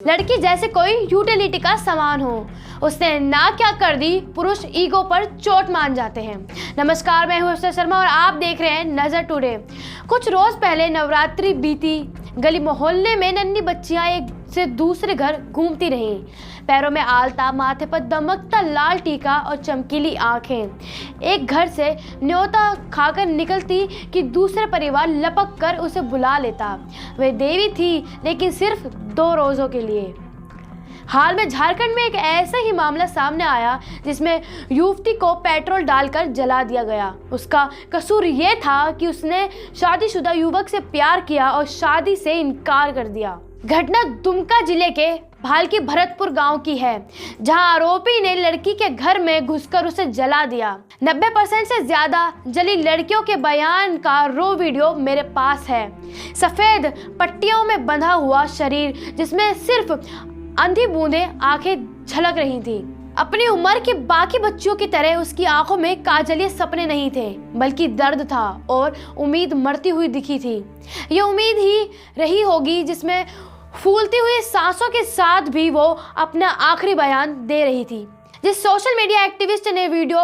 लड़की जैसे कोई यूटिलिटी का सामान हो। उसने ना क्या कर दी, पुरुष ईगो पर चोट मान जाते हैं। नमस्कार, मैं हूं अक्षय शर्मा और आप देख रहे हैं नजर टुडे। कुछ रोज पहले नवरात्रि बीती। गली मोहल्ले में नन्ही बच्चियां एक से दूसरे घर घूमती रहीं। पैरों में आलता, माथे पर दमकता लाल टीका और चमकीली आंखें। एक घर से न्योता खाकर निकलती कि दूसरे परिवार लपक कर उसे बुला लेता। वे देवी थी, लेकिन सिर्फ 2 रोजों के लिए। हाल में झारखंड में एक ऐसा ही मामला सामने आया जिसमें युवती को पेट्रोल डालकर जला दिया गया। उसका कसूर ये था कि उसने शादीशुदा युवक से प्यार किया और शादी से इनकार कर दिया। घटना दुमका जिले के भालकी भरतपुर गांव की है, जहां आरोपी ने लड़की के घर में घुसकर उसे जला दिया। 90% से ज्यादा जली लड़कियों के बयान का रो वीडियो मेरे पास है। सफेद पट्टियों में बंधा हुआ शरीर, जिसमें सिर्फ अंधी बूंदें आंखें झलक रही थी। अपनी उम्र की बाकी बच्चियों की तरह उसकी आंखों में काजलिए सपने नहीं थे, बल्कि दर्द था और उम्मीद मरती हुई दिखी थी। ये उम्मीद ही रही होगी जिसमें फूलती हुई सांसों के साथ भी वो अपना आखिरी बयान दे रही थी। जिस सोशल मीडिया एक्टिविस्ट ने वीडियो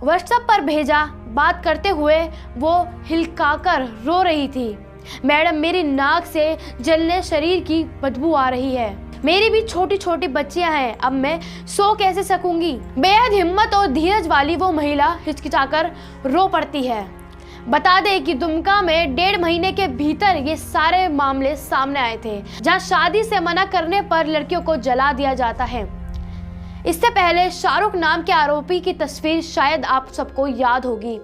व्हाट्सएप पर भेजा, बात करते हुए वो हिलकाकर रो रही थी, मैडम मेरी नाक से जलने शरीर की बदबू आ रही है। मेरी भी छोटी छोटी बच्चियां हैं, अब मैं सो कैसे सकूंगी। बेहद हिम्मत और धीरज वाली वो महिला हिचकिचाकर रो पड़ती है। बता दें कि दुमका में 1.5 महीने के भीतर ये सारे मामले सामने आए थे, जहां शादी से मना करने पर लड़कियों को जला दिया जाता है। इससे पहले शाहरुख नाम के आरोपी की तस्वीर शायद आप सबको याद होगी,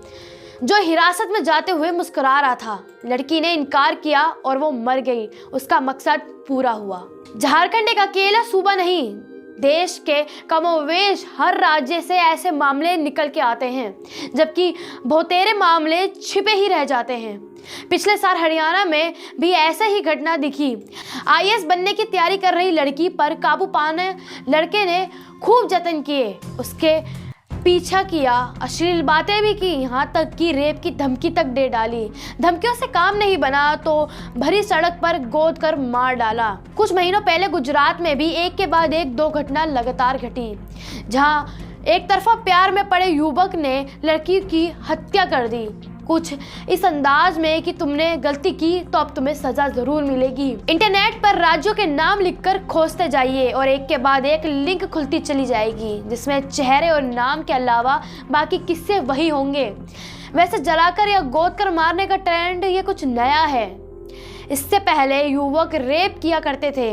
जो हिरासत में जाते हुए मुस्कुरा रहा था। लड़की ने इनकार किया और वो मर गई। उसका मकसद पूरा हुआ। झारखंड एक अकेला सूबा नहीं, देश के कमोवेश हर राज्य से ऐसे मामले निकल के आते हैं, जबकि बहुतेरे मामले छिपे ही रह जाते हैं। पिछले साल हरियाणा में भी ऐसा ही घटना दिखी। आईएएस बनने की तैयारी कर रही लड़की पर काबू पाने लड़के ने खूब जतन किए, उसके पीछा किया, अश्लील बातें भी की, यहाँ तक कि रेप की धमकी तक दे डाली। धमकियों से काम नहीं बना तो भरी सड़क पर गोद कर मार डाला। कुछ महीनों पहले गुजरात में भी एक के बाद एक 2 घटना लगातार घटी, जहाँ एक तरफा प्यार में पड़े युवक ने लड़की की हत्या कर दी, कुछ इस अंदाज में कि तुमने गलती की तो अब तुम्हें सजा जरूर मिलेगी। इंटरनेट पर राज्यों के नाम लिखकर खोजते जाइए और एक के बाद एक लिंक खुलती चली जाएगी, जिसमें चेहरे और नाम के अलावा बाकी किस्से वही होंगे। वैसे जलाकर या गोद कर मारने का ट्रेंड ये कुछ नया है। इससे पहले युवक रेप किया करते थे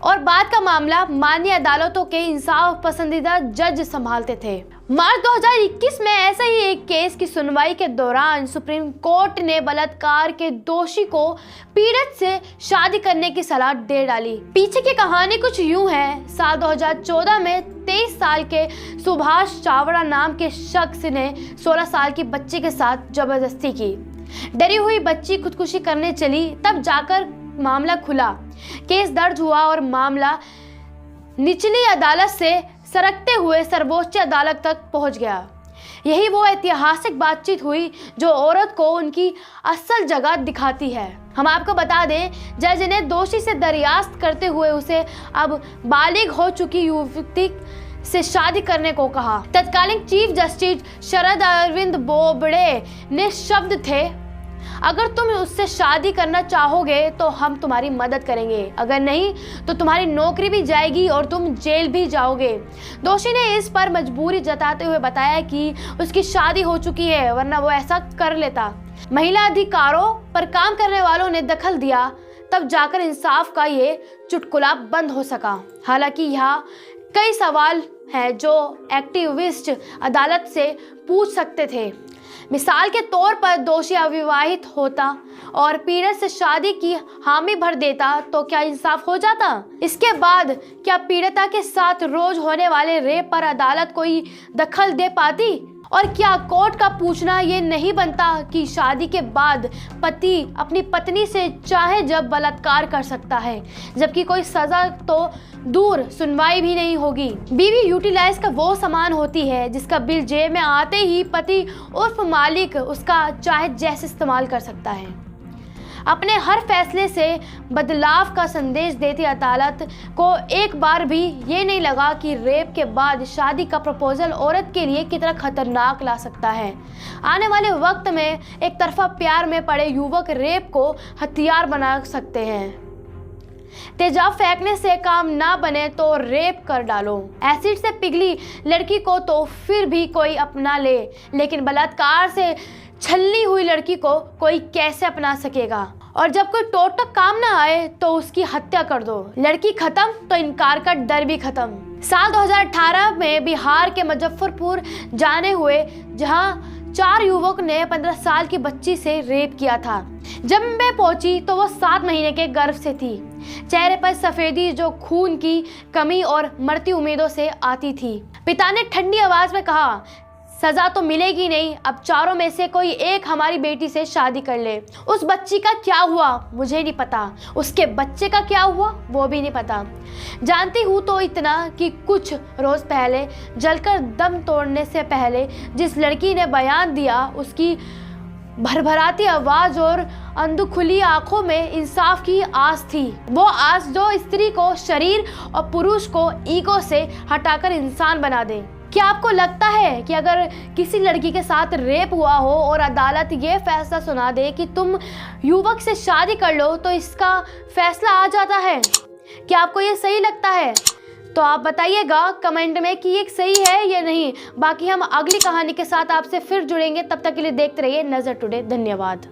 और बाद का मामला माननीय अदालतों के इंसाफ पसंदीदा जज संभालते थे। मार्च 2021 में ऐसा ही एक केस की सुनवाई के दौरान सुप्रीम कोर्ट ने बलात्कार के दोषी को पीड़ित से शादी करने की सलाह दे डाली। पीछे की कहानी कुछ यूं है। साल 2014 में 23 साल के सुभाष चावड़ा नाम के शख्स ने 16 साल की बच्ची के साथ जबरदस्ती की। डरी हुई बच्ची खुदकुशी करने चली, तब जाकर मामला खुला। केस दर्ज हुआ और मामला निचली अदालत से सरकते हुए सर्वोच्च अदालत तक पहुंच गया। यही वो ऐतिहासिक बातचीत हुई जो औरत को उनकी असल जगह दिखाती है। हम आपको बता दें, जज ने दोषी से दरियाफ्त करते हुए उसे अब बालिग हो चुकी युवती से शादी करने को कहा। तत्कालीन चीफ जस्टिस शरद अरविंद बोबड़े ने शब्द थे, अगर तुम उससे शादी करना चाहोगे तो हम तुम्हारी मदद करेंगे, अगर नहीं तो तुम्हारी नौकरी भी जाएगी और तुम जेल भी जाओगे। दोषी ने इस पर मजबूरी जताते हुए बताया कि उसकी शादी हो चुकी है, वरना वो ऐसा कर लेता। महिला अधिकारों पर काम करने वालों ने दखल दिया, तब जाकर इंसाफ का ये चुटकुला बंद हो सका। हालांकि यहाँ कई सवाल हैं जो एक्टिविस्ट अदालत से पूछ सकते थे। मिसाल के तौर पर दोषी अविवाहित होता और पीड़ित से शादी की हामी भर देता तो क्या इंसाफ हो जाता? इसके बाद क्या पीड़िता के साथ रोज होने वाले रेप पर अदालत कोई दखल दे पाती? और क्या कोर्ट का पूछना ये नहीं बनता कि शादी के बाद पति अपनी पत्नी से चाहे जब बलात्कार कर सकता है, जबकि कोई सजा तो दूर सुनवाई भी नहीं होगी। बीवी यूटिलाइज का वो सामान होती है जिसका बिल जेब में आते ही पति उर्फ मालिक उसका चाहे जैसे इस्तेमाल कर सकता है। अपने हर फैसले से बदलाव का संदेश देती अदालत को एक बार भी ये नहीं लगा कि रेप के बाद शादी का प्रपोजल औरत के लिए कितना खतरनाक ला सकता है। आने वाले वक्त में एक तरफा प्यार में पड़े युवक रेप को हथियार बना सकते हैं। तेजाब फेंकने से काम ना बने तो रेप कर डालो। एसिड से पिघली लड़की को तो फिर भी कोई अपना ले, लेकिन बलात्कार से छलनी हुई लड़की को कोई कैसे अपना सकेगा। और जब कोई टोटक काम ना आए तो उसकी हत्या कर दो। लड़की खत्म तो इनकार का डर भी खत्म। साल 2018 में बिहार के मुजफ्फरपुर जाने हुए, जहां 4 युवक ने 15 साल की बच्ची से रेप किया था। जब मैं पहुंची तो वो 7 महीने के गर्भ से थी। चेहरे पर सफेदी जो खून की कमी और मरती उम्मीदों से आती थी। पिता ने ठंडी आवाज में कहा, सजा तो मिलेगी नहीं, अब चारों में से कोई एक हमारी बेटी से शादी कर ले। उस बच्ची का क्या हुआ मुझे नहीं पता, उसके बच्चे का क्या हुआ वो भी नहीं पता। जानती हूँ तो इतना कि कुछ रोज पहले जलकर दम तोड़ने से पहले जिस लड़की ने बयान दिया, उसकी भरभराती आवाज और अंधुखुली आंखों में इंसाफ की आस थी। वो आस जो स्त्री को शरीर और पुरुष को ईगो से हटाकर इंसान बना दे। क्या आपको लगता है कि अगर किसी लड़की के साथ रेप हुआ हो और अदालत ये फैसला सुना दे कि तुम युवक से शादी कर लो तो इसका फैसला आ जाता है? क्या आपको ये सही लगता है? तो आप बताइएगा कमेंट में कि ये सही है या नहीं। बाकी हम अगली कहानी के साथ आपसे फिर जुड़ेंगे। तब तक के लिए देखते रहिए नजर टुडे। धन्यवाद।